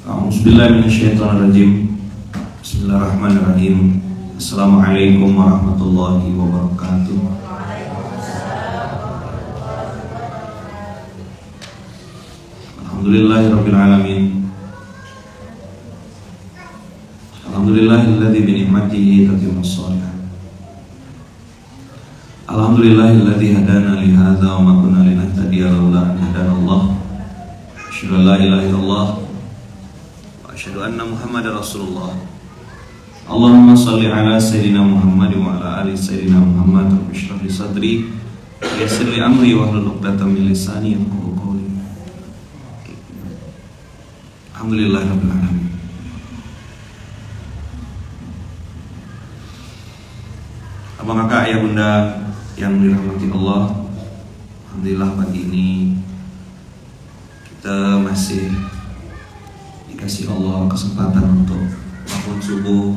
A'udzubillahi minasyaitonirrajim. Bismillahirrahmanirrahim. Assalamualaikum warahmatullahi wabarakatuh. Alhamdulillahirabbil alamin. Alhamdulillahilladzi bi ni'matihi tatimmus shalihat. Alhamdulillahilladzi hadana li hadza wa ma kunna linahtadiya laula an hadanallah. Asyhadu an la ilaha illallah wa asyhadu anna Muhammadar Rasulullah. Allahumma shalli ala sayyidina Muhammad wa ala ali sayyidina Muhammad. Rabbi shrah li sadri wa yassir li amri wahlul 'uqdatam min lisani yafqahu qawli. Alhamdulillahirabbil alamin. Abang kakak, ayah bunda yang dirahmati Allah, alhamdulillah pagi ini kita masih dikasih Allah kesempatan untuk bangun subuh,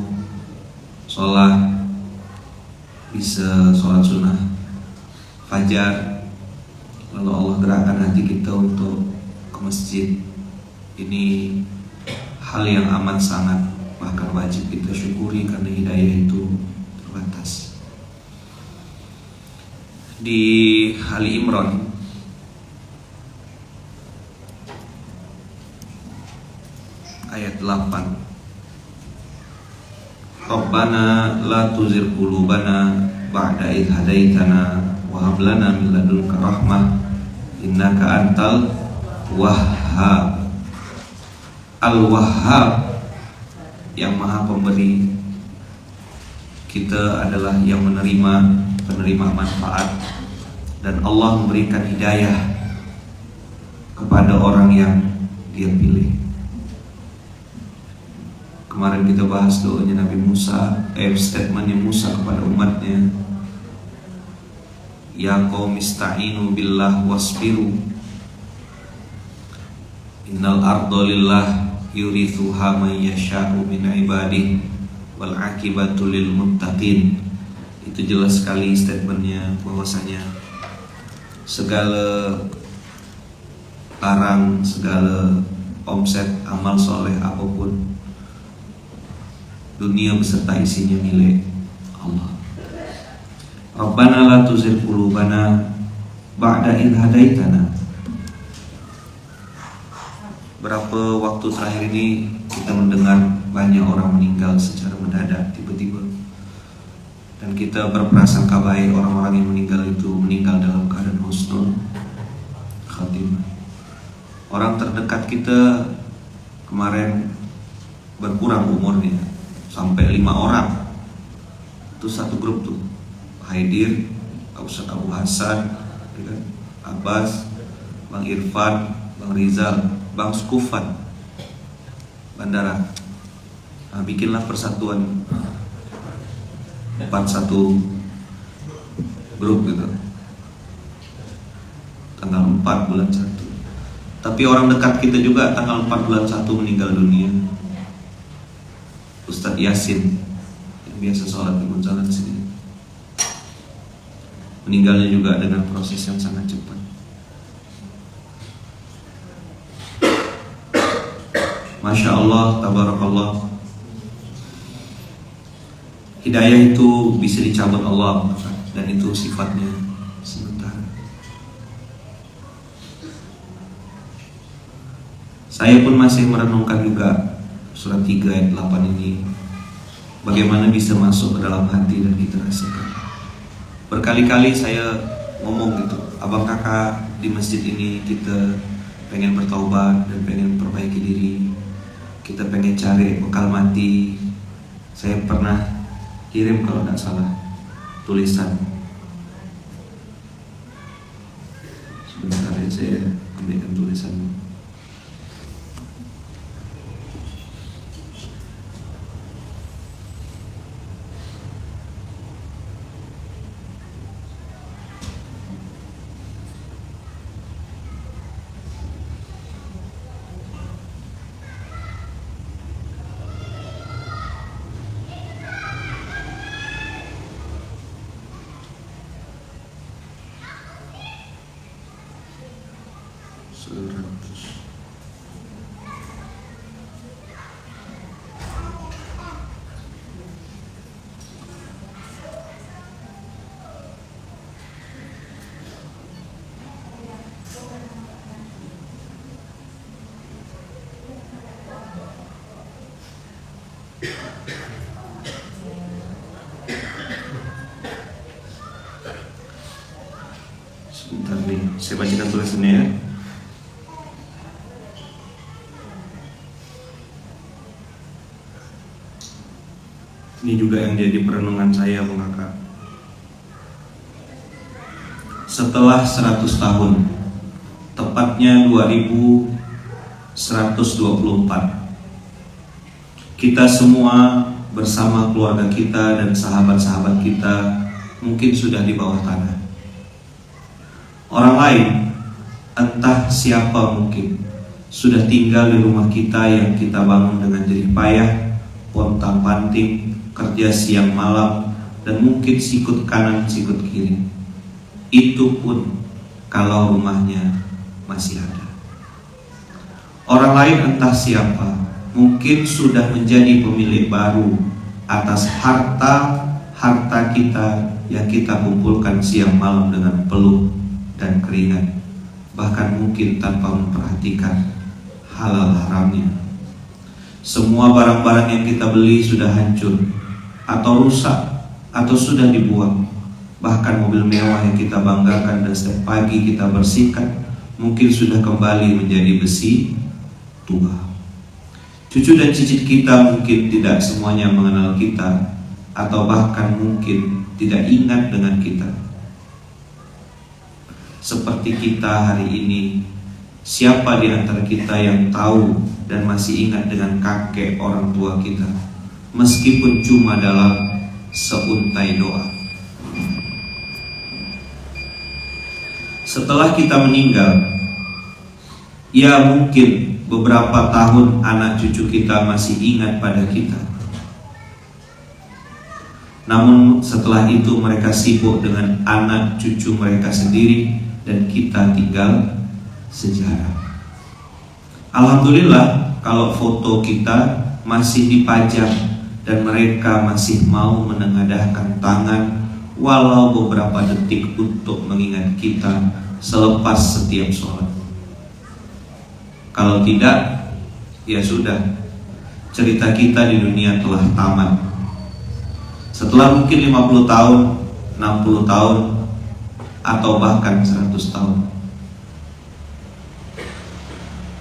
sholat, bisa sholat sunnah fajar, lalu Allah gerakkan hati kita untuk ke masjid. Ini hal yang amat sangat, bahkan wajib kita syukuri karena hidayah itu terbatas. Di Ali Imran ayat 8, Rabbana la tuzigh qulubana ba'da idh hadaitana wa hab lana min ladunka rahmah innaka antal wahhab. Al-Wahhab, yang maha pemberi. Kita adalah yang penerima manfaat, dan Allah memberikan hidayah kepada orang yang Dia pilih. Kemarin kita bahas doanya Nabi Musa, statementnya Musa kepada umatnya, ya qaum ista'inu billah wasbiru innal arda lillah yurithuha man yasha'u min ibadihi wal akibatu lil muttaqin. Itu jelas sekali statementnya, bahwasanya segala barang, segala omset amal soleh apapun, dunia beserta isinya milik Allah. Rabbana la tuzigh qulubana ba'da idh hadaitana. Berapa waktu terakhir ini kita mendengar banyak orang meninggal secara mendadak, tiba-tiba, dan kita berprasangka baik orang-orang yang meninggal itu meninggal dalam keadaan husnul khatimah. Orang terdekat kita kemarin berkurang umurnya sampai 5 orang. Itu satu grup tuh, Haidir, Ustaz Abu Hasan, Abbas, Bang Irfan, Bang Rizal, Bang Skufan, Bandara. Nah, bikinlah persatuan 41 grup gitu, tanggal 4 bulan 1. Tapi orang dekat kita juga tanggal 4 bulan 1 meninggal dunia. Ustadz Yasin yang biasa sholat di Munzalan sini, meninggalnya juga dengan proses yang sangat cepat. Masya Allah, tabarakallah. Hidayah itu bisa dicabut Allah, dan itu sifatnya sementara. Saya pun masih merenungkan juga surat 3 ayat 8 ini, bagaimana bisa masuk ke dalam hati dan kita rasakan. Berkali-kali saya ngomong gitu, abang kakak, di masjid ini kita pengen bertaubat dan pengen perbaiki diri, kita pengen cari bekal mati. Saya pernah kirim, kalau tidak salah, tulisan. Sebentar ya, saya ambilkan tulisan. Surat Saya bacakan tulisannya ya. Ini juga yang jadi perenungan saya, Bang Kakak. Setelah 100 tahun, tepatnya 2124, kita semua bersama keluarga kita dan sahabat-sahabat kita mungkin sudah di bawah tanah. Orang lain, entah siapa mungkin, sudah tinggal di rumah kita yang kita bangun dengan jerih payah, pontang-panting, kerja siang malam, dan mungkin sikut kanan sikut kiri. Itu pun kalau rumahnya masih ada. Orang lain entah siapa, mungkin sudah menjadi pemilik baru atas harta kita yang kita kumpulkan siang malam dengan peluh dan keringat, bahkan mungkin tanpa memperhatikan halal haramnya. Semua barang-barang yang kita beli sudah hancur atau rusak atau sudah dibuang. Bahkan mobil mewah yang kita banggakan dan setiap pagi kita bersihkan mungkin sudah kembali menjadi besi tua. Cucu dan cicit kita mungkin tidak semuanya mengenal kita, atau bahkan mungkin tidak ingat dengan kita. Seperti kita hari ini, siapa di antara kita yang tahu dan masih ingat dengan kakek orang tua kita, meskipun cuma dalam seuntai doa? Setelah kita meninggal, ya mungkin beberapa tahun anak cucu kita masih ingat pada kita. Namun setelah itu mereka sibuk dengan anak cucu mereka sendiri dan kita tinggal sejarah. Alhamdulillah kalau foto kita masih dipajang dan mereka masih mau menengadahkan tangan walau beberapa detik untuk mengingat kita selepas setiap sholat. Kalau tidak, ya sudah, cerita kita di dunia telah tamat. Setelah mungkin 50 tahun, 60 tahun, atau bahkan 100 tahun.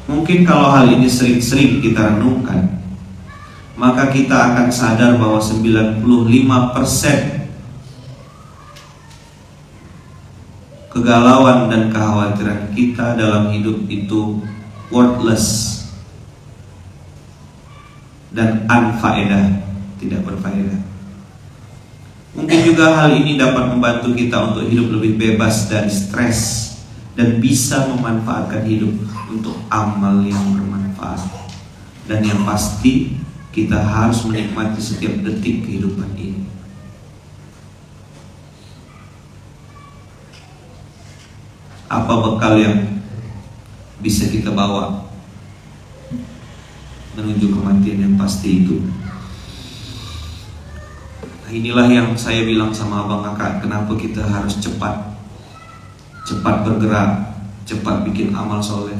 Mungkin kalau hal ini sering-sering kita renungkan, maka kita akan sadar bahwa 95% kegalauan dan kekhawatiran kita dalam hidup itu worthless dan unfaedah, tidak berfaedah. Mungkin juga hal ini dapat membantu kita untuk hidup lebih bebas dari stres dan bisa memanfaatkan hidup untuk amal yang bermanfaat. Dan yang pasti kita harus menikmati setiap detik kehidupan ini. Apa bekal yang bisa kita bawa menuju kematian yang pasti itu? Nah, inilah yang saya bilang sama abang kakak, kenapa kita harus cepat bergerak, cepat bikin amal soleh.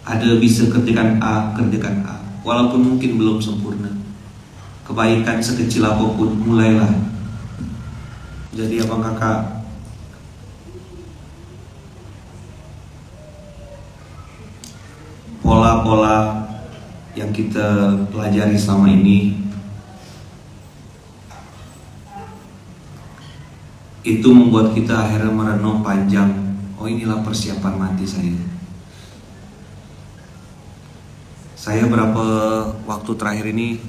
Ada bisa kerjakan A, kerjakan A, walaupun mungkin belum sempurna. Kebaikan sekecil apapun, mulailah. Jadi abang kakak, pola-pola yang kita pelajari selama ini itu membuat kita akhirnya merenung panjang. Oh, inilah persiapan mati saya. Saya berapa waktu terakhir ini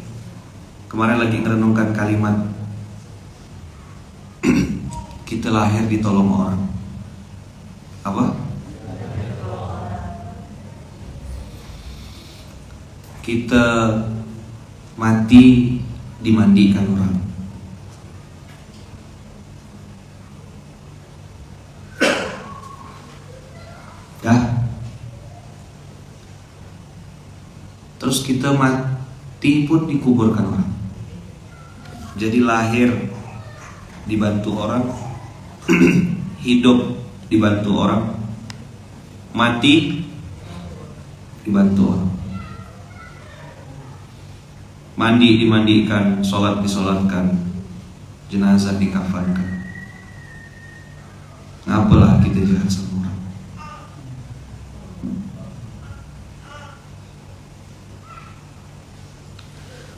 kemarin lagi merenungkan kalimat kita lahir ditolong orang. Apa? Kita mati dimandikan orang. Ya. Terus kita mati pun dikuburkan orang. Jadi lahir dibantu orang, hidup dibantu orang, mati dibantu orang. Mandi dimandikan, sholat disolatkan, jenazah dikafankan. Ngapalah kita jahat sama orang?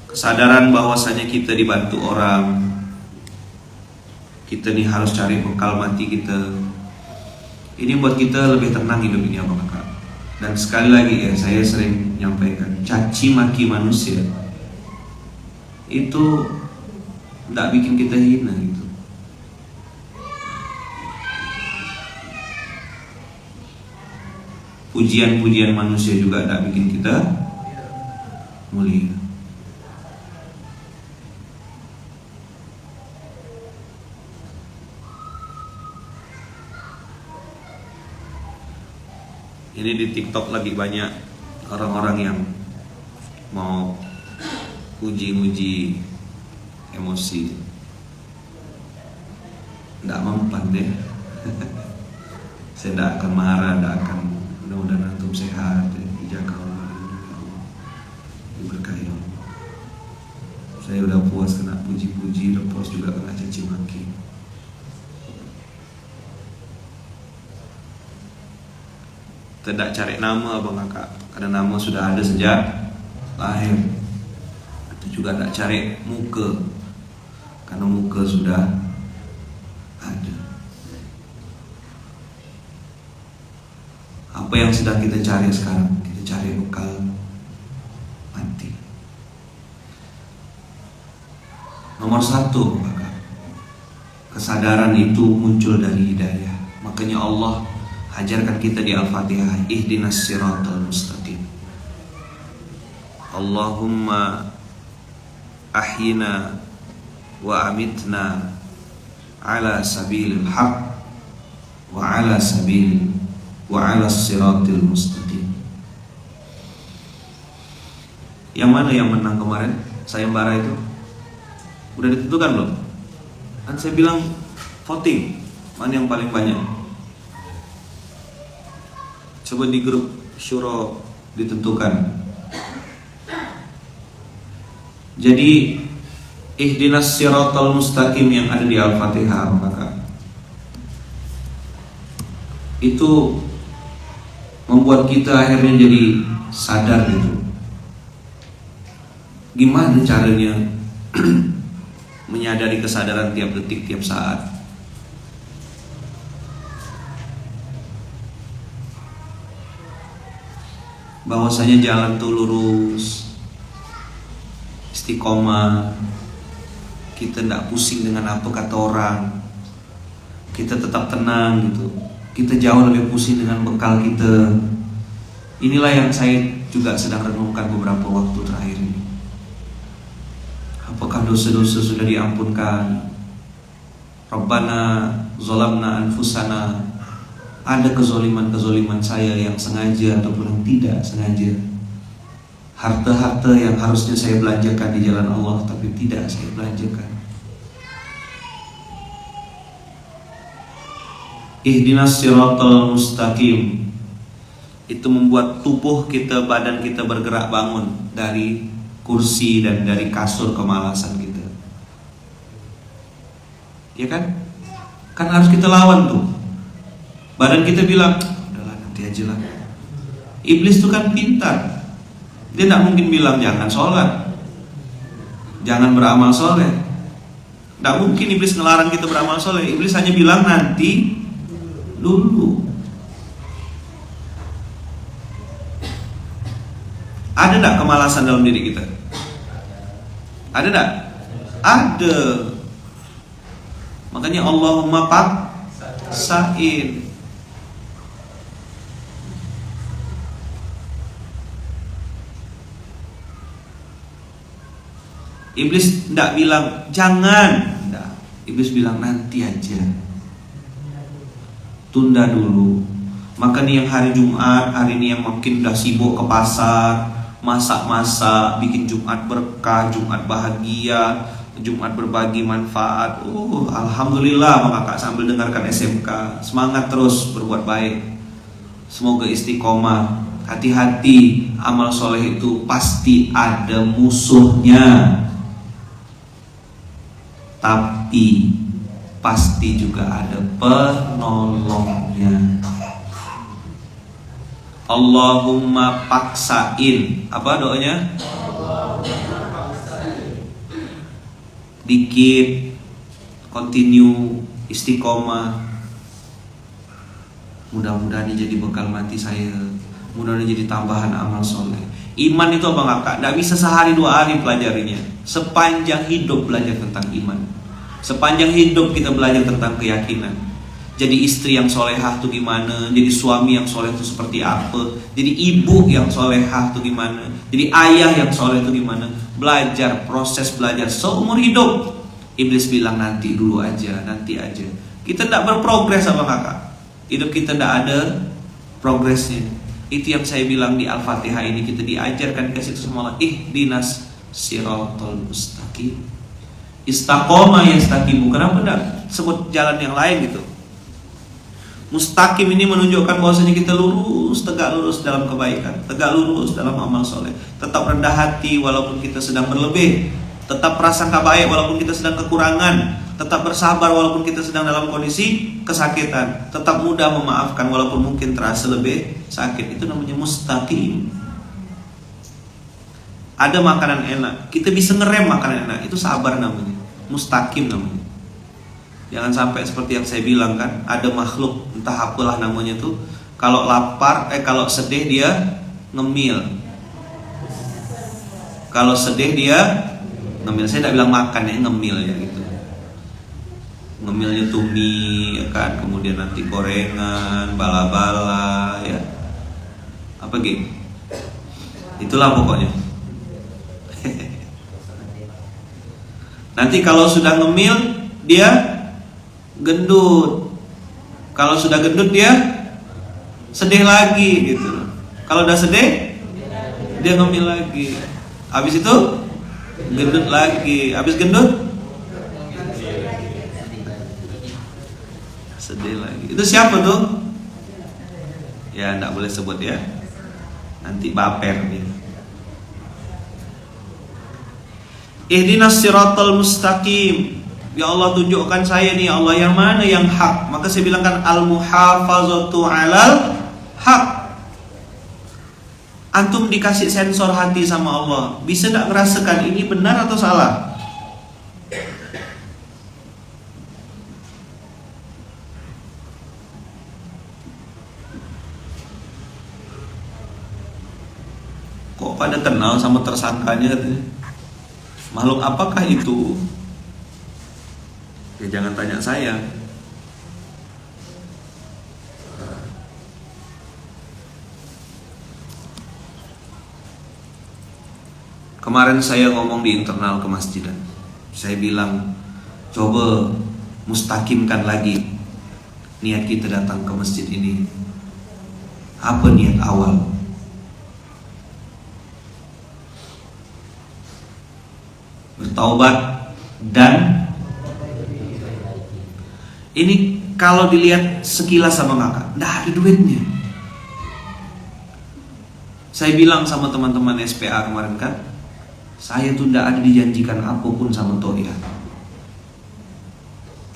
kesadaran bahwasanya kita dibantu orang, kita nih harus cari bekal mati kita. Ini buat kita lebih tenang hidup ini, Abang Kakak. Dan sekali lagi ya, saya sering menyampaikan, caci maki manusia itu tidak bikin kita hina gitu. Pujian-pujian manusia juga tidak bikin kita mulia. Ini di TikTok lagi banyak orang-orang yang mau uji-uji emosi. Tidak mempan deh. Saya tidak akan marah, tidak akan. Mudah-mudahan antum sehat, dijaga Allah, diberkahi Allah. Saya udah puas kena puji-puji, udah puas juga kena caci maki. Tidak cari nama, Abang Kakak, karena nama sudah ada sejak lahir. Itu juga tidak cari muka, karena muka sudah ada. Apa yang sedang kita cari sekarang? Kita cari bekal mati. Nomor satu, Abang Kakak, kesadaran itu muncul dari hidayah. Makanya Allah ajarkan kita di Al-Fatihah, ihdinas siratal mustaqim. Allahumma ahyina wa amitna ala sabilil haq wa ala siratil mustaqim. Yang mana yang menang kemarin? Sayembara itu udah ditentukan belum? Kan saya bilang voting, mana yang paling banyak? Coba di grup syuro ditentukan. Jadi ihdinas siratal mustaqim yang ada di Al-Fatihah, maka itu membuat kita akhirnya jadi sadar gitu. Gimana caranya menyadari kesadaran tiap detik, tiap saat? Bahwasanya jalan tuh lurus, istiqomah, kita tidak pusing dengan apa kata orang, kita tetap tenang gitu, kita jauh lebih pusing dengan bekal kita. Inilah yang saya juga sedang renungkan beberapa waktu terakhir ini. Apakah dosa-dosa sudah diampunkan? Rabbana zolamna anfusana. Ada kezoliman-kezoliman saya yang sengaja ataupun yang tidak sengaja. Harta-harta yang harusnya saya belanjakan di jalan Allah tapi tidak saya belanjakan. Ihdinas siratal mustaqim. Itu membuat tubuh kita, badan kita bergerak bangun dari kursi dan dari kasur kemalasan kita. Ya kan? Kan harus kita lawan tuh. Badan kita bilang, udahlah nanti aja lah. Iblis itu kan pintar. Dia tidak mungkin bilang jangan sholat, jangan beramal soleh. Tidak mungkin iblis ngelarang kita beramal soleh. Iblis hanya bilang nanti dulu. Ada tidak kemalasan dalam diri kita? Ada tidak? Ada. Makanya Allahumma paksain. Iblis tidak bilang jangan, tidak. Iblis bilang nanti aja, tunda dulu. Maka nih yang hari Jumat, hari ini yang mungkin udah sibuk ke pasar, masak-masak, bikin Jumat berkah, Jumat bahagia, Jumat berbagi manfaat. Alhamdulillah, Kakak sambil dengarkan SMK, semangat terus berbuat baik. Semoga istiqomah. Hati-hati, amal soleh itu pasti ada musuhnya, tapi pasti juga ada penolongnya. Allahumma paksain. Apa doanya? dikit, continue, istiqomah. Mudah-mudahan ini jadi bekal mati saya. Mudah-mudahan jadi tambahan amal soleh. Iman itu apa enggak kak? Tidak bisa sehari dua hari pelajarinya. Sepanjang hidup belajar tentang iman. Sepanjang hidup kita belajar tentang keyakinan. Jadi istri yang solehah itu gimana? Jadi suami yang soleh itu seperti apa? Jadi ibu yang solehah itu gimana? Jadi ayah yang soleh itu gimana? Belajar, proses belajar seumur hidup. Iblis bilang nanti dulu aja, nanti aja. Kita tidak berprogres apa kakak? Hidup kita tidak ada progresnya. Itu yang saya bilang di Al-Fatihah ini, kita diajarkan kasih itu sama Allah. Ihdinas siratal mustaqim. Istaqoma yastaqimu. Kenapa tidak sebut jalan yang lain gitu? Mustaqim ini menunjukkan bahwasanya kita lurus, tegak lurus dalam kebaikan, tegak lurus dalam amal soleh. Tetap rendah hati walaupun kita sedang berlebih, tetap prasangka baik walaupun kita sedang kekurangan, tetap bersabar walaupun kita sedang dalam kondisi kesakitan, tetap mudah memaafkan walaupun mungkin terasa lebih sakit. Itu namanya mustaqim. Ada makanan enak, kita bisa ngerem makanan enak, itu sabar namanya. Mustaqim namanya. Jangan sampai seperti yang saya bilang kan, ada makhluk entah apalah namanya tuh, kalau lapar, kalau sedih dia ngemil. Kalau sedih dia ngemil. Saya tidak bilang makan ya, ngemil ya gitu. Ngemilnya tuh mie ya kan, kemudian nanti gorengan, bala-bala ya. Apa gitu? Itulah pokoknya. Nanti kalau sudah ngemil dia gendut. Kalau sudah gendut dia sedih lagi gitu. Kalau udah sedih dia ngemil lagi. Habis itu gendut lagi. Habis gendut sedih lagi. Itu siapa tuh? Ya enggak boleh sebut ya. Nanti baper dia. Ihdinas siratal mustaqim. Ya Allah, tunjukkan saya nih Allah yang mana yang hak. Maka saya bilangkan al-muhafazatu alal hak. Antum dikasih sensor hati sama Allah, bisa tak merasakan ini benar atau salah? Kok pada kenal sama tersangkanya? Makhluk apakah itu? Ya jangan tanya saya. Kemarin saya ngomong di internal kemasjidan. Saya bilang, coba mustaqimkan lagi niat kita datang ke masjid ini. Apa niat awal? Bertaubat dan ini kalau dilihat sekilas sama kakak, nggak ada duitnya. Saya bilang sama teman-teman SPA kemarin kan, saya tuh nggak ada dijanjikan apapun sama Toya.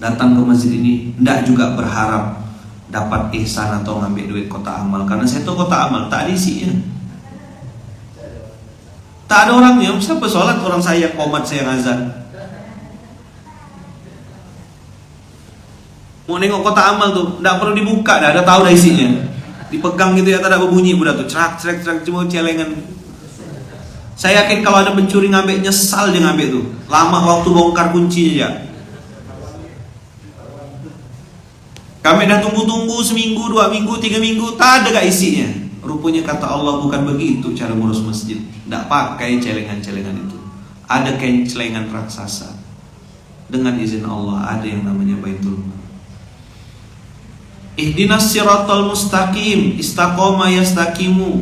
Datang ke masjid ini nggak juga berharap dapat ihsan atau ngambil duit kota amal, karena saya tuh kota amal tak ada isinya. Tak ada orangnya. Siapa sholat orang saya komat saya ngazan. Mau nengok kota amal tuh nggak perlu dibuka, dah ada tahu dah isinya. Dipegang gitu ya, tak ada berbunyi udah tuh cerak cuma celengan. Saya yakin kalau ada pencuri ngambil, nyesal dia ngambil tuh. Lama waktu bongkar kuncinya ya. Kami dah tunggu-tunggu seminggu, 2 minggu, 3 minggu, tak ada gak isinya. Rupanya kata Allah bukan begitu cara ngurus masjid. Tidak pakai celengan-celengan itu. Ada kain celengan raksasa. Dengan izin Allah ada yang namanya Baitul Mal. Ihdinas siratal mustaqim, istaqoma yastaqimu.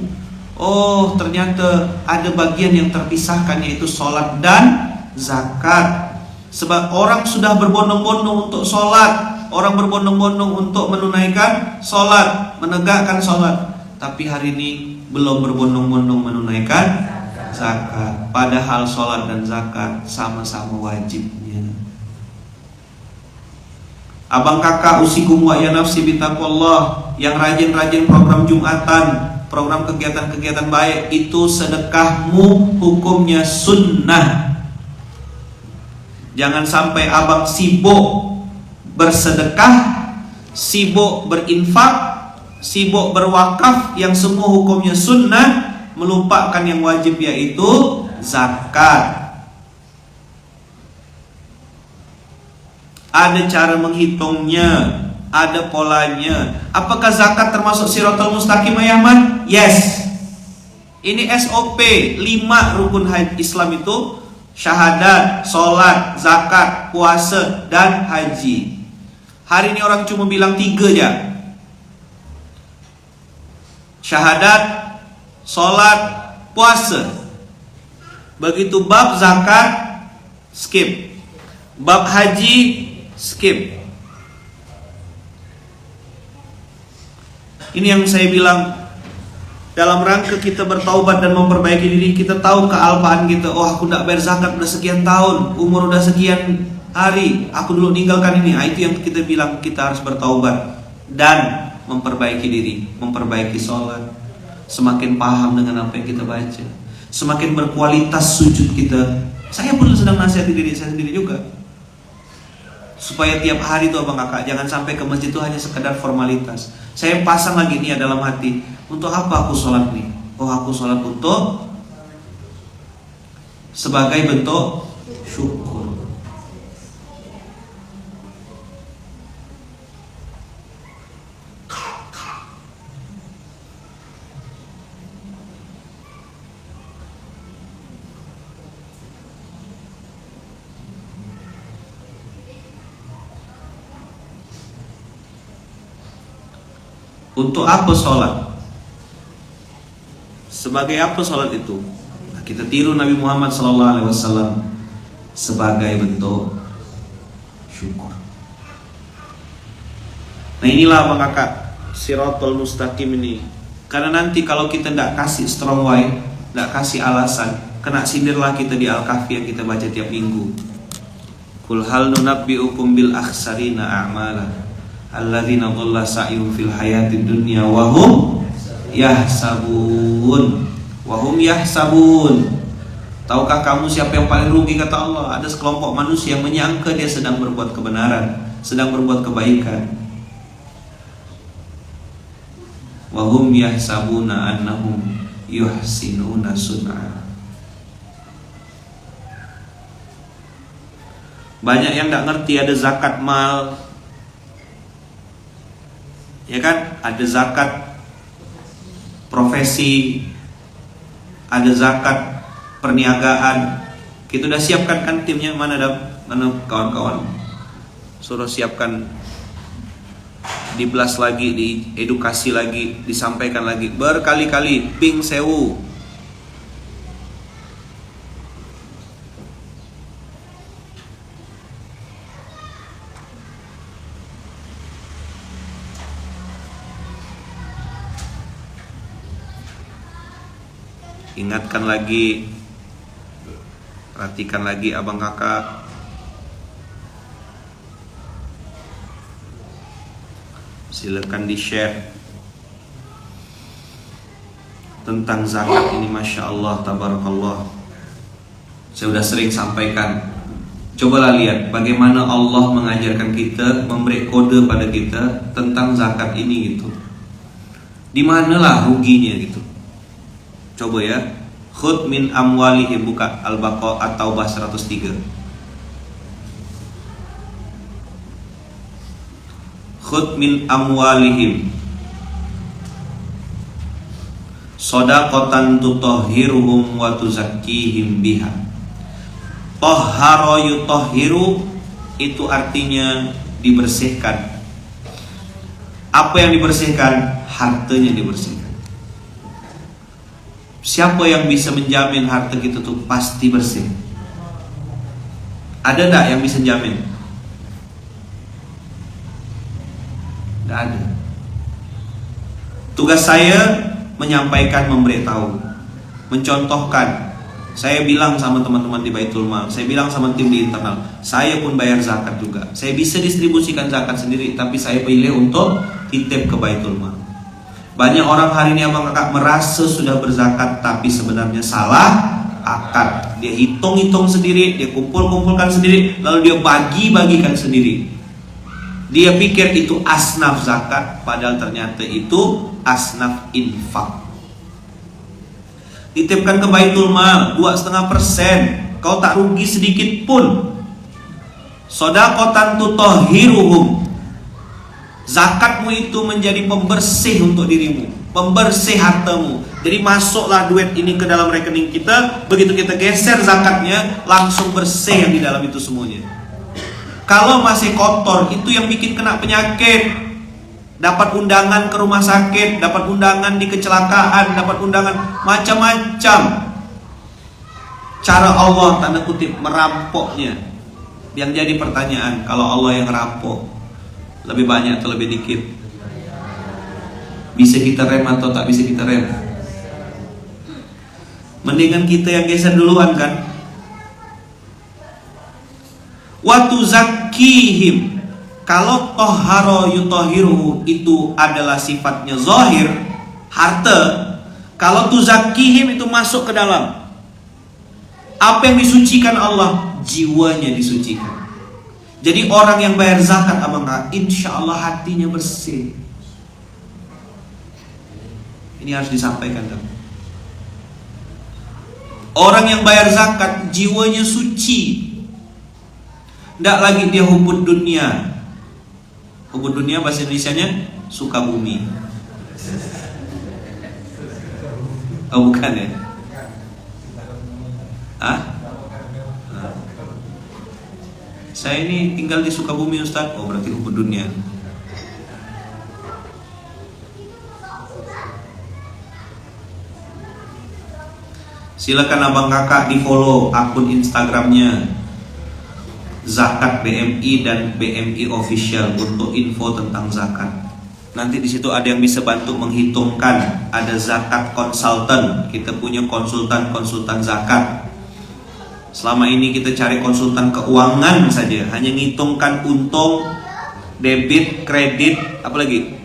Oh, ternyata ada bagian yang terpisahkan, yaitu sholat dan zakat. Sebab orang sudah berbondong-bondong untuk sholat, orang berbondong-bondong untuk menunaikan sholat, menegakkan sholat, tapi hari ini belum berbondong-bondong menunaikan zakat. Padahal sholat dan zakat sama-sama wajibnya. Abang kakak usikum wa ya nafsi bitaqwallah, yang rajin-rajin program Jumatan, program kegiatan-kegiatan baik, itu sedekahmu hukumnya sunnah. Jangan sampai abang sibuk bersedekah, sibuk berinfak, sibuk berwakaf yang semua hukumnya sunnah, melupakan yang wajib yaitu zakat. Ada cara menghitungnya, ada polanya. Apakah zakat termasuk Shiratal Mustaqim ya Ahmad? Yes. Ini SOP 5 rukun Islam itu: syahadat, sholat, zakat, puasa, dan haji. Hari ini orang cuma bilang 3 aja: syahadat, sholat, puasa. Begitu bab zakat, skip. Bab haji, skip. Ini yang saya bilang, dalam rangka kita bertaubat dan memperbaiki diri, kita tahu kealpaan kita. Oh, aku tidak bayar zakat udah sekian tahun, umur udah sekian hari, aku dulu ninggalkan ini. Itu yang kita bilang, kita harus bertaubat dan memperbaiki diri, memperbaiki sholat. Semakin paham dengan apa yang kita baca, semakin berkualitas sujud kita. Saya pun sedang nasihati diri saya sendiri juga, supaya tiap hari tuh abang kakak jangan sampai ke masjid itu hanya sekedar formalitas. Saya pasang lagi nih dalam hati, untuk apa aku sholat nih? Oh, aku sholat untuk sebagai bentuk syukur. Untuk apa sholat? Sebagai apa sholat itu? Nah, kita tiru Nabi Muhammad SAW sebagai bentuk syukur. Nah, inilah abang kakak Shiratal Mustaqim ini. Karena nanti kalau kita tidak kasih strong why, tidak kasih alasan, kena sindirlah kita di Al-Kahfi yang kita baca tiap minggu. Qul hal nunabbi'ukum bil akhsarina a'mala alladzina dhalla sa'yuhum fil hayatid dunya wa hum yahsabun. Tahukah kamu siapa yang paling rugi? Kata Allah, ada sekelompok manusia yang menyangka dia sedang berbuat kebenaran, sedang berbuat kebaikan. Wa hum yahsabuna annahum yuhsinuna sun'a. Banyak yang tidak ngerti ada zakat mal, ya kan? Ada zakat profesi, ada zakat perniagaan. Kita udah siapkan kan timnya, mana kawan-kawan? Suruh siapkan, diblas lagi, diedukasi lagi, disampaikan lagi berkali-kali. Ping sewu. Ingatkan lagi, perhatikan lagi abang kakak. Silakan di-share tentang zakat ini. Masya Allah, tabarakallah. Saya sudah sering sampaikan. Cobalah lihat bagaimana Allah mengajarkan kita, memberi kode pada kita tentang zakat ini gitu. Di manalah ruginya gitu. Coba ya, khud min amwalihim, buka Al-Baqarah atau Taubah 103. Khud min amwalihim shadaqatan tutahhiruhum wa tuzakkihim biha. Tahhara yutahhiru itu artinya dibersihkan. Apa yang dibersihkan? Hartanya dibersihkan. Siapa yang bisa menjamin harta kita tuh pasti bersih? Ada enggak yang bisa jamin? Enggak ada. Tugas saya menyampaikan, memberitahu, mencontohkan. Saya bilang sama teman-teman di Baitul Mal, saya bilang sama tim di internal, saya pun bayar zakat juga. Saya bisa distribusikan zakat sendiri, tapi saya pilih untuk titip ke Baitul Mal. Banyak orang hari ini abang kakak merasa sudah berzakat, tapi sebenarnya salah akad. Dia hitung-hitung sendiri, dia kumpul-kumpulkan sendiri, lalu dia bagi-bagikan sendiri. Dia pikir itu asnaf zakat, padahal ternyata itu asnaf infak. Titipkan ke Baitul Mal 2,5%, kau tak rugi sedikit pun. Sodakotan tutahhiruhum, zakatmu itu menjadi pembersih untuk dirimu, pembersih hartamu. Jadi masuklah duit ini ke dalam rekening kita, begitu kita geser zakatnya, langsung bersih yang di dalam itu semuanya. Kalau masih kotor, itu yang bikin kena penyakit. Dapat undangan ke rumah sakit, dapat undangan di kecelakaan, dapat undangan macam-macam. Cara Allah tanda kutip merampoknya. Yang jadi pertanyaan, kalau Allah yang rampok, lebih banyak atau lebih dikit? Bisa kita rem atau tak bisa kita rem? Mendingan kita yang geser duluan kan? Watu zakihim, kalau toharo yutohiru itu adalah sifatnya zahir, harta. Kalau tu zakihim itu masuk ke dalam. Apa yang disucikan Allah? Jiwanya disucikan. Jadi orang yang bayar zakat abang, insya Allah hatinya bersih. Ini harus disampaikan dong. Orang yang bayar zakat jiwanya suci. Tidak lagi dia hubud dunia. Hubud dunia bahasa Indonesianya suka bumi. Oh bukan ya? Hah? Saya ini tinggal di Sukabumi Ustaz. Oh berarti hubud dunia. Silakan abang kakak di follow akun Instagramnya Zakat BMI dan BMI Official untuk info tentang zakat. Nanti di situ ada yang bisa bantu menghitungkan. Ada zakat konsultan. Kita punya konsultan zakat. Selama ini kita cari konsultan keuangan saja, hanya ngitungkan untung, debit, kredit, apa lagi?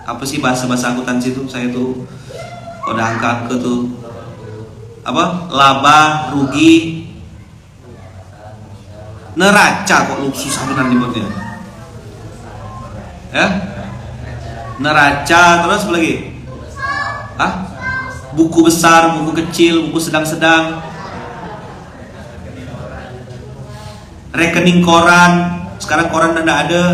Apa sih bahasa akuntansi itu? Saya tuh udah angka tuh apa? Laba, rugi, neraca. Kok lu susah benar nyebutnya? Ya? Neraca, terus apa lagi? Buku besar, buku kecil, buku sedang-sedang, rekening koran. Sekarang koran udah ada.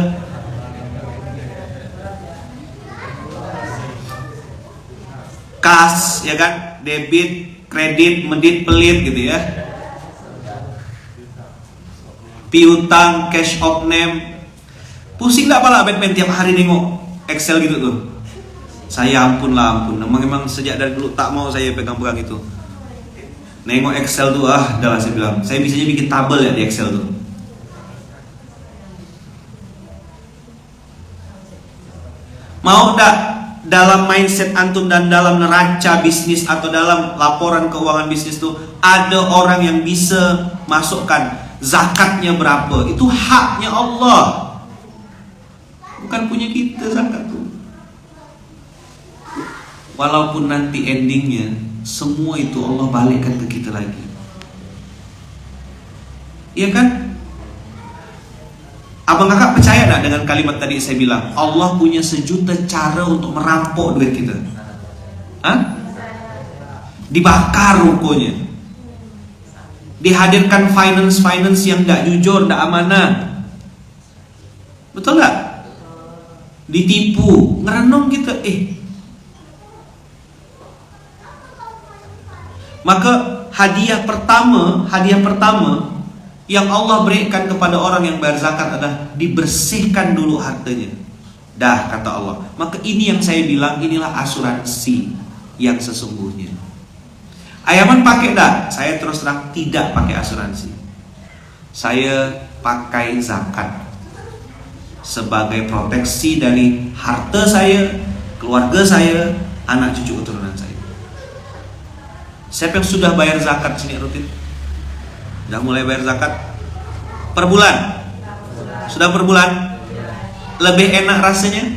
Kas, ya kan? Debit, kredit, medit, pelit gitu ya. Piutang, cash of name. Pusing gak pala Batman tiap hari nengok Excel gitu tuh. Saya ampun. Memang sejak dari dulu tak mau saya pegang-pegang itu. Nengok Excel tuh udah lah saya bilang. Saya bisanya bikin tabel ya di Excel tuh. Mau gak dalam mindset antum dan dalam neraca bisnis atau dalam laporan keuangan bisnis tuh ada orang yang bisa masukkan zakatnya berapa? Itu haknya Allah, bukan punya kita zakat tuh. Walaupun nanti endingnya semua itu Allah balikkan ke kita lagi, iya kan? Abang kakak percaya gak dengan kalimat tadi saya bilang Allah punya sejuta cara untuk merampok duit kita? Dibakar rukonya, dihadirkan finance yang gak jujur, gak amanah. Betul gak? Ditipu, ngerenung kita. Maka hadiah pertama yang Allah berikan kepada orang yang bayar zakat adalah dibersihkan dulu hartanya. Dah kata Allah. Maka ini yang saya bilang, inilah asuransi yang sesungguhnya. Ayaman pakai dah? Saya terus terang tidak pakai asuransi. Saya pakai zakat sebagai proteksi dari harta saya, keluarga saya, anak cucu keturunan saya. Siapa yang sudah bayar zakat sini rutin? Sudah mulai bayar zakat per bulan? Sudah per bulan? Lebih enak rasanya?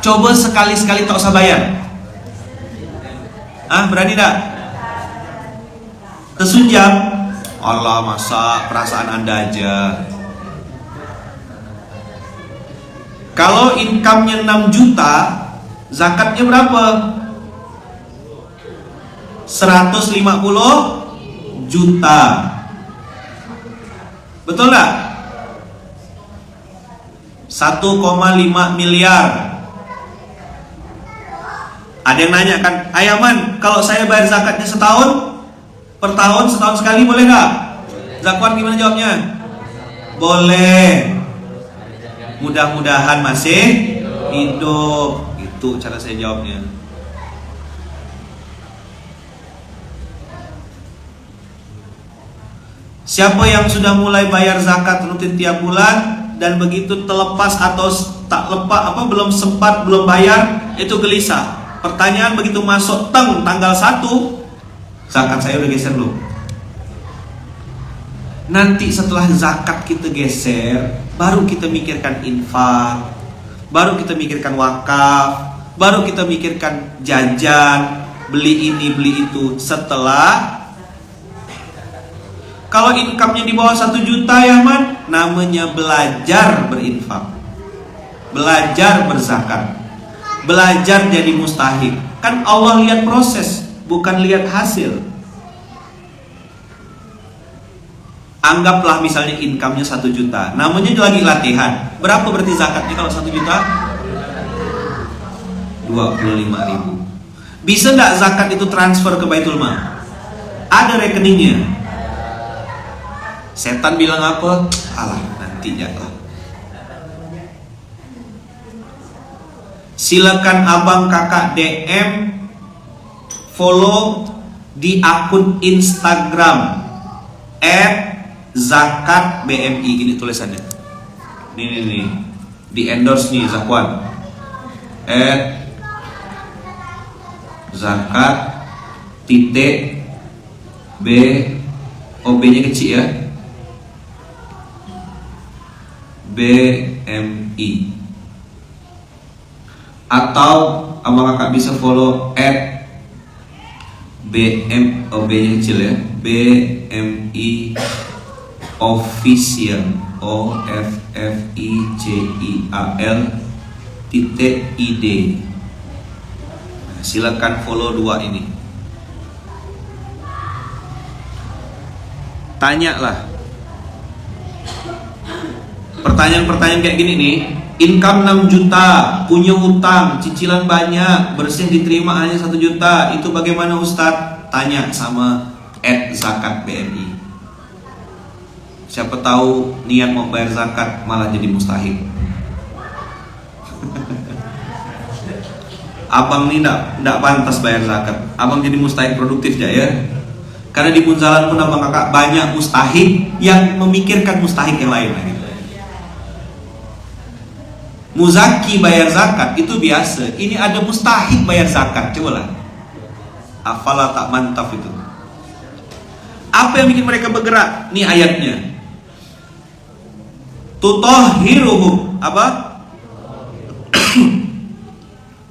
Coba sekali-sekali tak usah bayar. Berani tak? Tersunjang. Allah, masa perasaan Anda aja. Kalau income-nya 6 juta, zakatnya berapa? 150 juta. Betul nggak? 1,5 miliar. Ada yang nanya kan, Ayaman, kalau saya bayar zakatnya setahun, per tahun, setahun sekali boleh nggak? Zakwan gimana jawabnya? Boleh. Mudah-mudahan masih hidup. Itu cara saya jawabnya. Siapa yang sudah mulai bayar zakat rutin tiap bulan dan begitu terlepas atau tak lepas belum sempat belum bayar, itu gelisah. Pertanyaan begitu masuk tanggal 1, zakat saya udah geser belum? Nanti setelah zakat kita geser, baru kita mikirkan infak, baru kita mikirkan wakaf, baru kita mikirkan jajan, beli ini beli itu. Setelah, kalau income-nya di bawah 1 juta ya man, namanya belajar berinfak, belajar berzakat, belajar jadi mustahik. Kan Allah lihat proses, bukan lihat hasil. Anggaplah misalnya income-nya 1 juta, namanya lagi latihan. Berapa berarti zakatnya kalau 1 juta? 25.000. Bisa nggak zakat itu transfer ke Baitul Mal? Ada rekeningnya. Setan bilang apa? Alah, nanti lah. Silakan abang kakak DM, follow di akun Instagram @zakatbmi, gini tulisannya. Nih, di endorse nih Zakwan. @zakat titik b, OB-nya kecil ya, BMI. Atau abang kakak bisa follow @BM, OB-nya kecil ya, BMI official, OFFICIAL.id. Silakan follow 2 ini. Tanyalah pertanyaan-pertanyaan kayak gini nih. Income 6 juta, punya hutang, cicilan banyak, bersih diterima hanya 1 juta. Itu bagaimana Ustadz? Tanya sama @zakatbmi. Siapa tahu niat mau bayar zakat malah jadi mustahik. Abang ini enggak pantas bayar zakat. Abang jadi mustahik produktif ya. Karena di Munzalan pun abang kakak banyak mustahik yang memikirkan mustahik yang lain gitu. Muzaki bayar zakat itu biasa. Ini ada mustahik bayar zakat. Cobalah. Afala tak mantap itu. Apa yang bikin mereka bergerak? Nih ayatnya. Tutahhiruhum. Apa?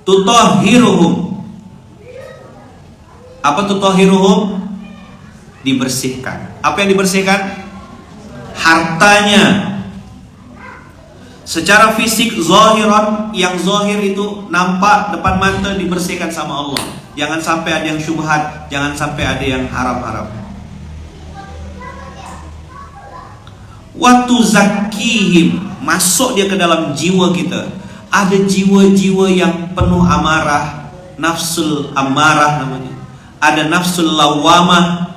Tutahhiruhum. Apa tutahhiruhum? Dibersihkan. Apa yang dibersihkan? Hartanya. Secara fisik zahiran, yang zahir itu nampak depan mata dibersihkan sama Allah. Jangan sampai ada yang syubhat, jangan sampai ada yang haram-haram. Waktu zakihim, masuk dia ke dalam jiwa kita. Ada jiwa-jiwa yang penuh amarah, nafsul amarah namanya. Ada nafsul lawamah,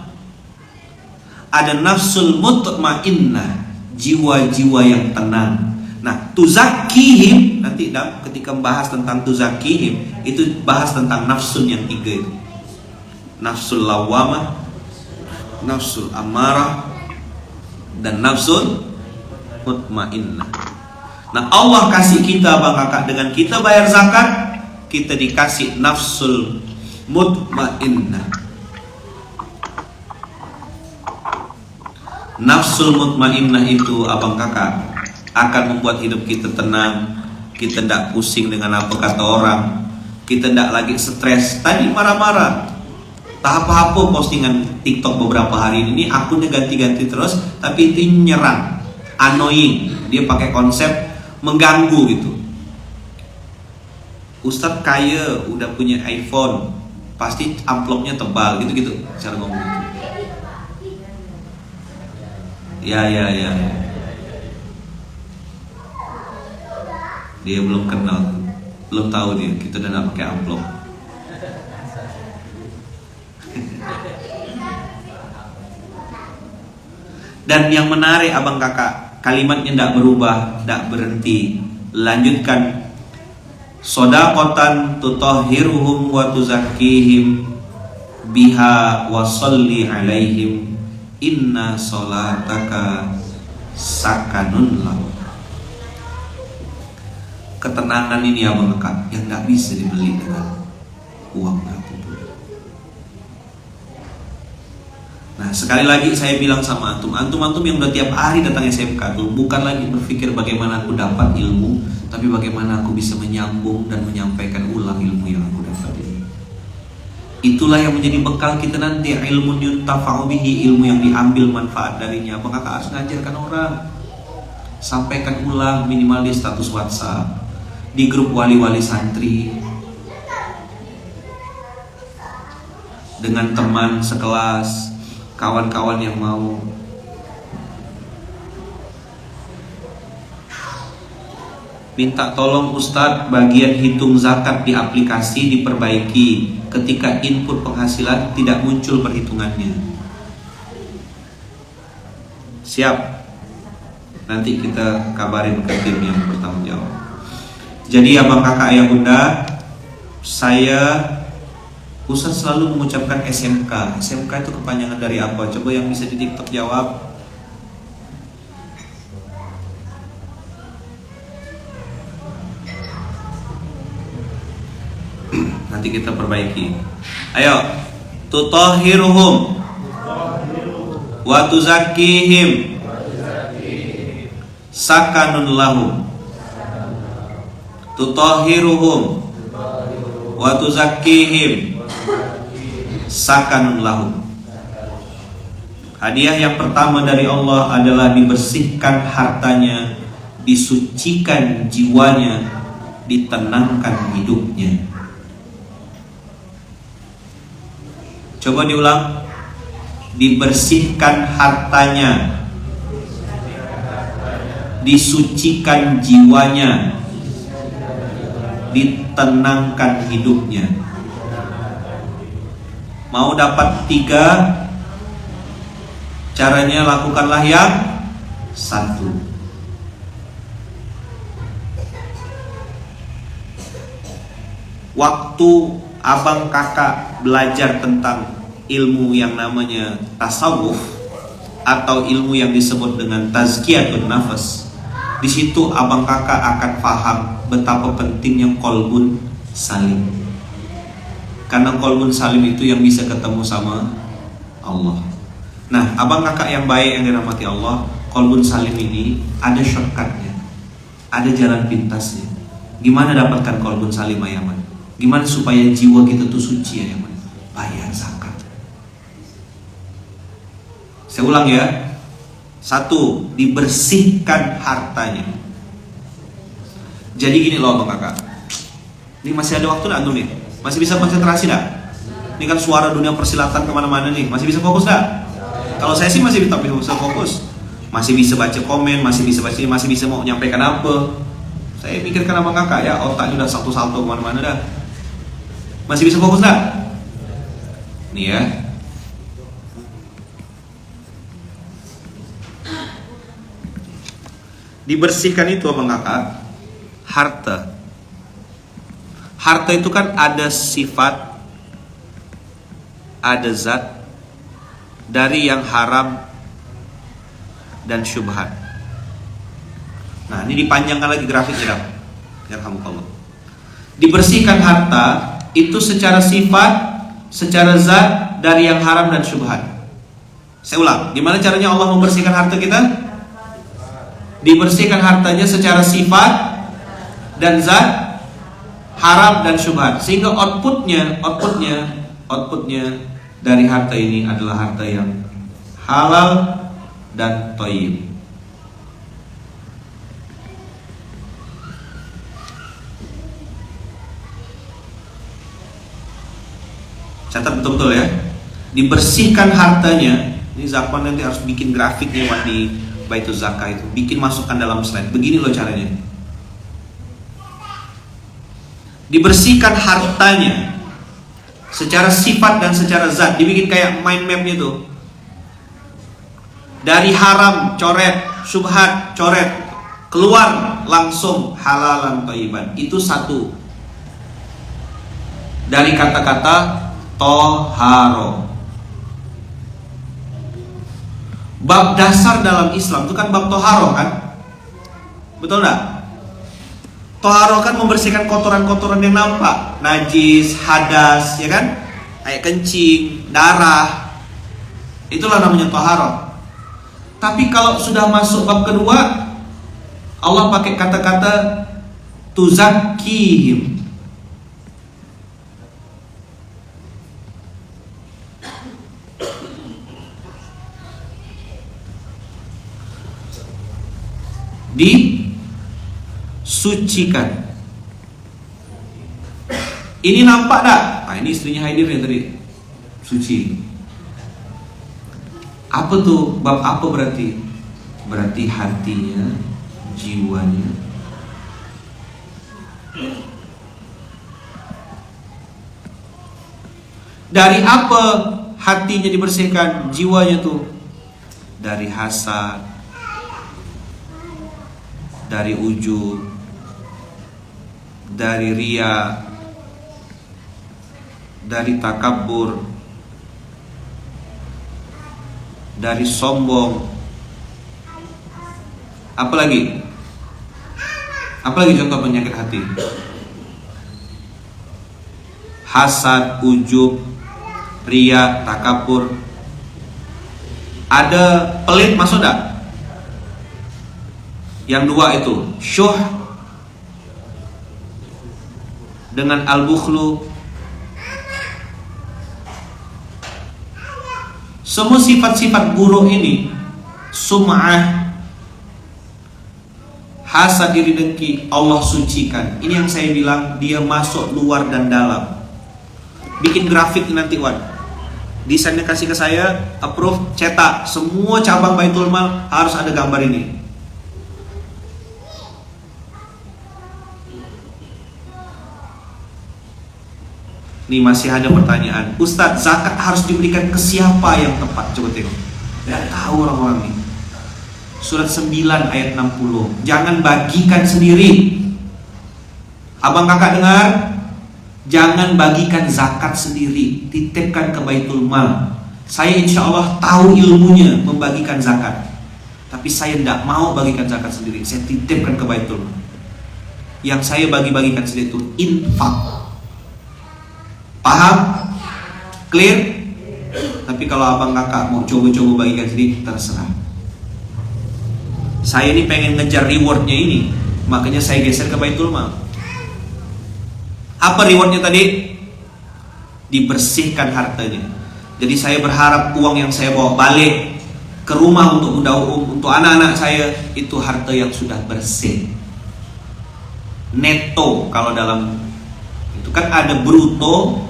ada nafsul mutmainnah, jiwa-jiwa yang tenang. Nah, tuzakihim, nanti ketika membahas tentang tuzakihim, itu bahas tentang nafsun yang 3 itu. Nafsul lawamah, nafsul amarah, dan nafsul mutmainnah. Nah, Allah kasih kita bang kakak, dengan kita bayar zakat, kita dikasih nafsul mutmainnah. Nafsul mutmainnah itu abang kakak akan membuat hidup kita tenang. Kita tidak pusing dengan apa kata orang. Kita tidak lagi stres. Tadi marah-marah, Tahap-tahap postingan TikTok beberapa hari ini akunnya ganti-ganti terus, tapi itu nyerang, annoying. Dia pakai konsep mengganggu gitu. Ustadz kaya udah punya iPhone, pasti amplopnya tebal gitu-gitu cara ngomong gitu. Ya. Dia belum kenal, belum tahu dia kita udah nggak pakai amplop. Dan yang menarik abang kakak, kalimatnya tidak berubah, tidak berhenti. Lanjutkan, sodaqatan tutahhiruhum wa tuzakkihim biha wa sholli alaihim inna sholataka sakanun lahum. Ketenangan ini abang kakak yang tidak bisa dibeli dengan uang berapapun. Nah, sekali lagi saya bilang sama antum yang udah tiap hari datang SMK tuh bukan lagi berpikir bagaimana aku dapat ilmu, tapi bagaimana aku bisa menyambung dan menyampaikan ulang ilmu yang aku dapat ini. Itulah yang menjadi bekal kita nanti, ilmu yuntafa'u bihi, ilmu yang diambil manfaat darinya. Apakah harus ngajarkan orang? Sampaikan ulang minimal di status WhatsApp, di grup wali-wali santri, dengan teman sekelas, kawan-kawan yang mau. Minta tolong Ustadz, bagian hitung zakat di aplikasi diperbaiki. Ketika input penghasilan tidak muncul perhitungannya. Siap. Nanti kita kabarin ke tim yang bertanggung jawab. Jadi abang kakak ayah bunda, Ustadz selalu mengucapkan SMK. SMK itu kepanjangan dari apa? Coba yang bisa di TikTok jawab. Nanti kita perbaiki. Ayo, tutahhiruhum wa tuzakkihim sakanun lahum. Tutahhiruhum wa tuzakkihim sakanun lahum. Hadiah yang pertama dari Allah adalah dibersihkan hartanya, disucikan jiwanya, ditenangkan hidupnya. Coba diulang. Dibersihkan hartanya, disucikan jiwanya, ditenangkan hidupnya. Mau dapat 3, caranya lakukanlah yang 1. Waktu abang kakak belajar tentang ilmu yang namanya tasawuf atau ilmu yang disebut dengan tazkiyatun nafas, di situ abang kakak akan paham betapa pentingnya qalbun salim. Karena qalbun salim itu yang bisa ketemu sama Allah. Nah, abang kakak yang baik yang dirahmati Allah, qalbun salim ini ada shortcutnya, ada jalan pintasnya. Gimana dapatkan qalbun salim ayaman? Gimana supaya jiwa kita tuh suci ayaman? Bayar zakat. Saya ulang ya. 1, dibersihkan hartanya. Jadi gini loh abang kakak, ini masih ada waktu gak antum nih? Masih bisa konsentrasi gak? Ini kan suara dunia persilatan kemana-mana nih. Masih bisa fokus gak? Kalau saya sih masih bisa fokus. Masih bisa baca komen, masih bisa baca, masih bisa mau nyampaikan apa. Saya pikirkan abang kakak ya, otaknya udah salto-salto kemana-mana dah. Masih bisa fokus gak? Nih ya. Dibersihkan itu abang kakak, harta. Harta itu kan ada sifat, ada zat dari yang haram dan syubhat. Nah, ini dipanjangkan lagi grafiknya, yarhamukallah. Dibersihkan harta itu secara sifat, secara zat dari yang haram dan syubhat. Saya ulang, gimana caranya Allah membersihkan harta kita? Dibersihkan hartanya secara sifat dan zat haram dan syubhat, sehingga outputnya dari harta ini adalah harta yang halal dan thayyib. Catat betul-betul ya. Dibersihkan hartanya. Ini Zakwan nanti harus bikin grafiknya di Baitul Zakah itu. Bikin masukkan dalam slide. Begini loh caranya. Dibersihkan hartanya secara sifat dan secara zat. Dibikin kayak mind mapnya tuh. Dari haram coret, syubhat coret, keluar langsung halalan thayyiban. Itu satu. Dari kata-kata toharo. Bab dasar dalam Islam itu kan bab toharo kan? Betul enggak? Toharo kan membersihkan kotoran-kotoran yang nampak, najis, hadas, ya kan? Kayak kencing, darah. Itulah namanya toharo. Tapi kalau sudah masuk bab kedua, Allah pakai kata-kata tuzakkihim. Disucikan. Ini nampak tak? Nah, ini istrinya Haidir yang tadi suci. Apa tuh? Bab apa berarti? Berarti hatinya, jiwanya. Dari apa hatinya dibersihkan, jiwanya tuh? Dari hasad, dari ujub, dari riya, dari takabur, dari sombong. Apalagi? Apalagi contoh penyakit hati? Hasad, ujub, riya, takabur. Ada pelit masuk enggak? Yang dua itu syuh dengan al-bukhlu. Semua sifat-sifat buruk ini, sum'ah, hasad, iri dengki, Allah sucikan. Ini yang saya bilang, dia masuk luar dan dalam. Bikin grafik nanti Wan. Desainnya kasih ke saya, approve, cetak. Semua cabang Baitul Mal harus ada gambar ini. Nih masih ada pertanyaan, Ustadz, zakat harus diberikan ke siapa yang tepat? Coba tengok. Tidak tahu orang-orang ini. Surat 9 ayat 60. Jangan bagikan sendiri. Abang kakak dengar? Jangan bagikan zakat sendiri. Titipkan ke Baitul Mal. Saya insya Allah tahu ilmunya membagikan zakat. Tapi saya tidak mau bagikan zakat sendiri. Saya titipkan ke Baitul Mal. Yang saya bagi-bagikan sendiri itu infak. Paham? Clear? Tapi kalau abang kakak mau coba-coba bagikan sendiri, terserah. Saya ini pengen ngejar rewardnya ini, makanya saya geser ke Baitul Mal. Apa rewardnya tadi? Dibersihkan hartanya. Jadi saya berharap uang yang saya bawa balik ke rumah untuk untuk anak-anak saya, itu harta yang sudah bersih. Netto, kalau dalam itu kan ada bruto,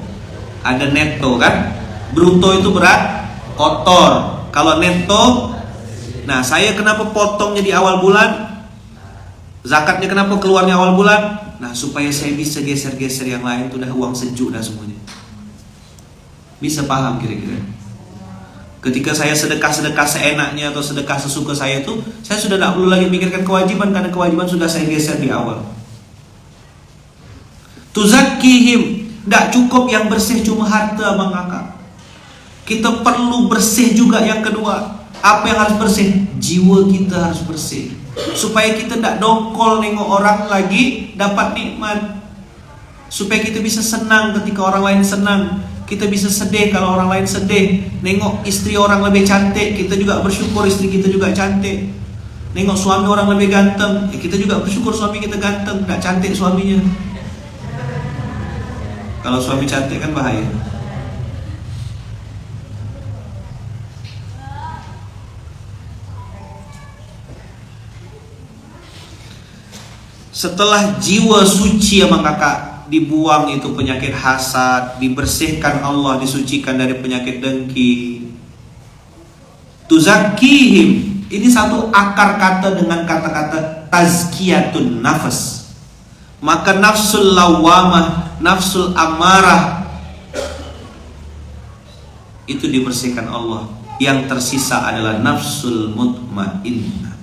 ada netto kan. Bruto itu berat, kotor. Kalau netto, nah saya kenapa potongnya di awal bulan, zakatnya kenapa keluarnya awal bulan? Nah supaya saya bisa geser-geser yang lain, itu udah uang sejuk dah semuanya. Bisa paham kira-kira? Ketika saya sedekah-sedekah seenaknya atau sedekah sesuka saya itu, saya sudah tidak perlu lagi mikirkan kewajiban, karena kewajiban sudah saya geser di awal. Tuzakkihim. Tidak cukup yang bersih cuma harta abang kakak. Kita perlu bersih juga yang kedua. Apa yang harus bersih? Jiwa kita harus bersih. Supaya kita tidak dongkol nengok orang lagi dapat nikmat. Supaya kita bisa senang ketika orang lain senang. Kita bisa sedih kalau orang lain sedih. Nengok istri orang lebih cantik, kita juga bersyukur istri kita juga cantik. Nengok suami orang lebih ganteng, ya kita juga bersyukur suami kita ganteng, tidak cantik suaminya. Kalau suami cantik kan bahaya. Setelah jiwa suci sama kakak, dibuang itu penyakit hasad, dibersihkan Allah, disucikan dari penyakit dengki. Tuzakihim, ini satu akar kata dengan kata-kata tazkiyatun nafas. Maka nafsul lawamah, nafsul amarah itu dibersihkan Allah. Yang tersisa adalah nafsul mutmainnah.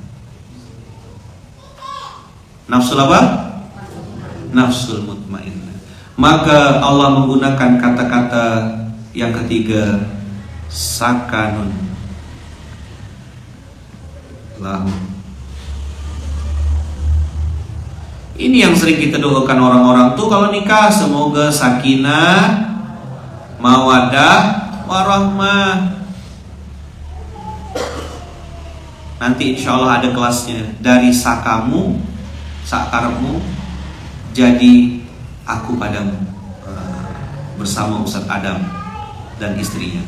Nafsul apa? Nafsul mutmainnah. Maka Allah menggunakan kata-kata yang ketiga, sakanun lahu. Ini yang sering kita doakan orang-orang tuh kalau nikah, semoga sakinah, mawadah, warahmah. Nanti insya Allah ada kelasnya. Dari sakamu, sakarmu, jadi aku padamu, bersama Ustadz Adam dan istrinya.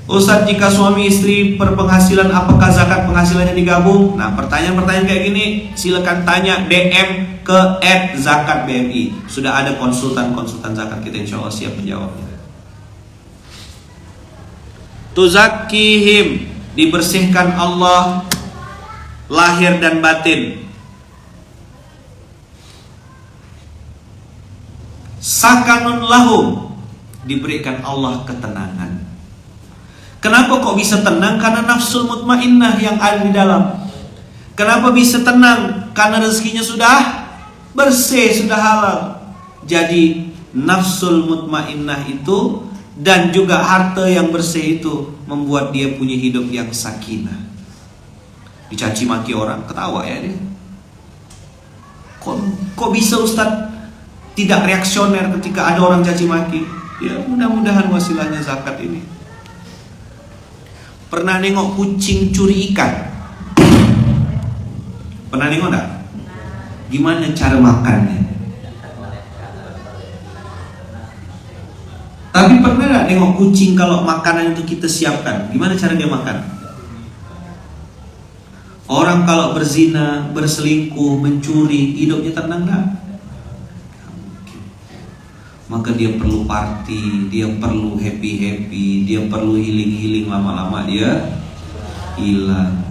Ustadz, jika suami istri berpenghasilan, apakah zakat penghasilannya digabung? Nah, pertanyaan-pertanyaan kayak gini silakan tanya DM ke @zakatbmi. Sudah ada konsultan zakat kita, insya Allah siap menjawabnya. Tuzakihim, dibersihkan Allah lahir dan batin. Sakanun lahum, diberikan Allah ketenangan. Kenapa kok bisa tenang? Karena nafsul mutmainnah yang ada di dalam. Kenapa bisa tenang? Karena rezekinya sudah bersih, sudah halal. Jadi nafsul mutmainnah itu dan juga harta yang bersih itu membuat dia punya hidup yang sakinah. Dicaci maki orang, ketawa ya dia. Kok bisa Ustadz tidak reaksioner ketika ada orang caci maki? Ya mudah-mudahan wasilahnya zakat ini. Pernah nengok kucing curi ikan? Pernah nengok enggak? Gimana cara makannya? Tapi pernah enggak nengok kucing kalau makanan itu kita siapkan? Gimana cara dia makan? Orang kalau berzina, berselingkuh, mencuri, hidupnya tenang enggak? Maka dia perlu party, dia perlu happy-happy, dia perlu healing-healing, lama-lama dia hilang.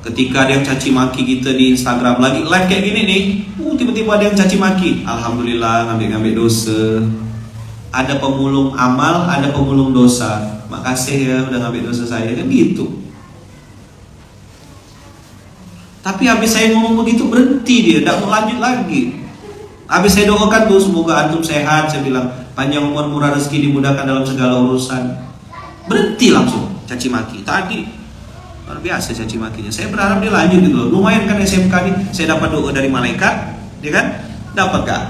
Ketika ada yang caci maki kita di Instagram, lagi live kayak gini nih, tiba-tiba ada yang caci maki, alhamdulillah ngambil dosa. Ada pemulung amal, ada pemulung dosa. Makasih ya udah ngambil dosa saya, kan gitu. Tapi habis saya ngomong begitu berhenti dia, tidak mau lanjut lagi. Habis saya doakan tuh semoga antum sehat, saya bilang panjang umur, murah rezeki, dimudahkan dalam segala urusan. Berhenti langsung caci maki. Tadi luar biasa caci makinya. Saya berharap dia lanjut gitu loh. Lumayan kan SMK nih, saya dapat doa dari malaikat, ya kan? Dapat gak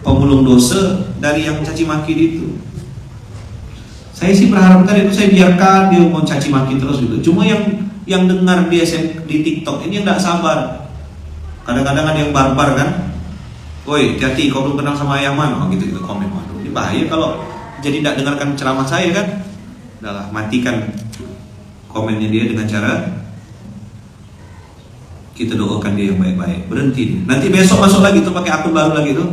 pemulung dosa dari yang caci maki itu? Saya sih berharap tadi itu saya biarkan dia mau caci maki terus gitu. Cuma yang dengar di TikTok ini yang tidak sabar. Kadang-kadang ada yang barbar kan, woi hati-hati kau belum kenal sama ayah mana, gitu komen. Waduh, ini bahaya kalau jadi tidak dengarkan ceramah saya kan. Udahlah, matikan komennya dia dengan cara kita doakan dia yang baik-baik. Berhenti dia. Nanti besok masuk lagi tuh pakai akun baru lagi tuh.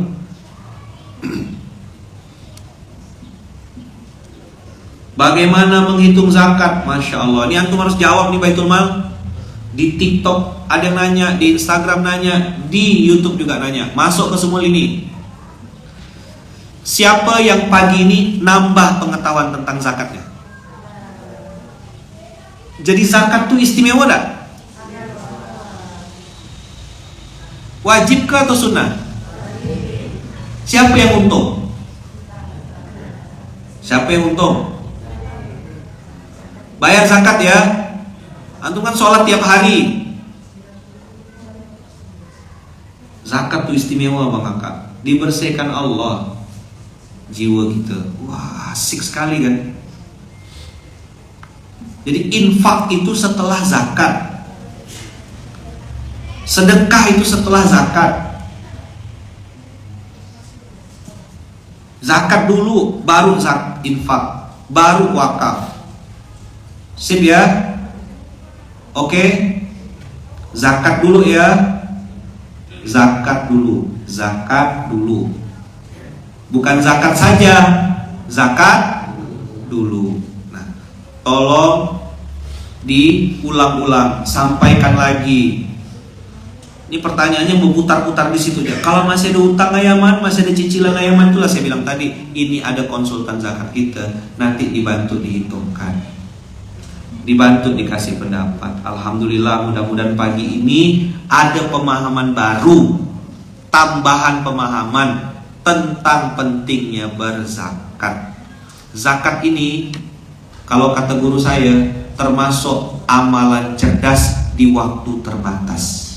Bagaimana menghitung zakat? Masya Allah, ini antum harus jawab nih Baitul Mal. Di TikTok ada yang nanya, di Instagram nanya, di YouTube juga nanya. Masuk ke semua lini. Siapa yang pagi ini nambah pengetahuan tentang zakatnya? Jadi zakat itu istimewa tak? Wajib ke atau sunnah? Siapa yang untung? Siapa yang untung? Bayar zakat ya. Antum kan sholat tiap hari. Zakat itu istimewa bang kakak. Dibersihkan Allah jiwa kita. Wah asik sekali kan. Jadi infak itu setelah zakat, sedekah itu setelah zakat. Zakat dulu, baru infak, baru wakaf. Sip ya? Oke. Zakat dulu ya. Zakat dulu. Zakat dulu. Bukan zakat saja, zakat dulu. Nah, tolong diulang-ulang, sampaikan lagi. Ini pertanyaannya memutar-putar di situ ya. Kalau masih ada utang ayaman, masih ada cicilan ayaman, itulah saya bilang tadi, ini ada konsultan zakat kita, nanti dibantu dihitungkan, dibantu dikasih pendapat. Alhamdulillah, mudah-mudahan pagi ini ada pemahaman baru, tambahan pemahaman tentang pentingnya berzakat. Zakat ini, kalau kata guru saya, termasuk amalan cerdas di waktu terbatas.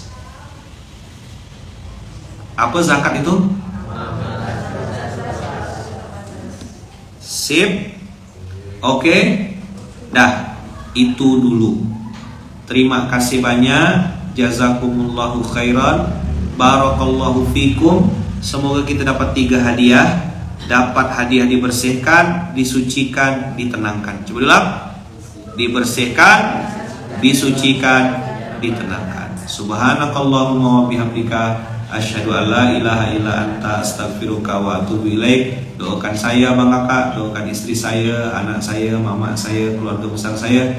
Apa zakat itu? Sip. Oke. Dah, itu dulu. Terima kasih banyak. Jazakumullahu khairan. Barakallahu fikum. Semoga kita dapat 3 hadiah. Dapat hadiah dibersihkan, disucikan, ditenangkan. Coba dulu. Dibersihkan, disucikan, ditenangkan. Subhanakallahumma wa bihamdika, asyhadu an la ilaha illa anta, astaghfiruka wa atubu ilaik. Doakan saya Bang Kakak, doakan istri saya, anak saya, mama saya, keluarga besar saya.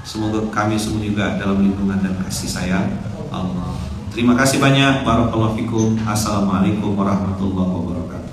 Semoga kami semua juga dalam lindungan dan kasih sayang Allah. Terima kasih banyak. Barakallahu fikum. Assalamualaikum warahmatullahi wabarakatuh.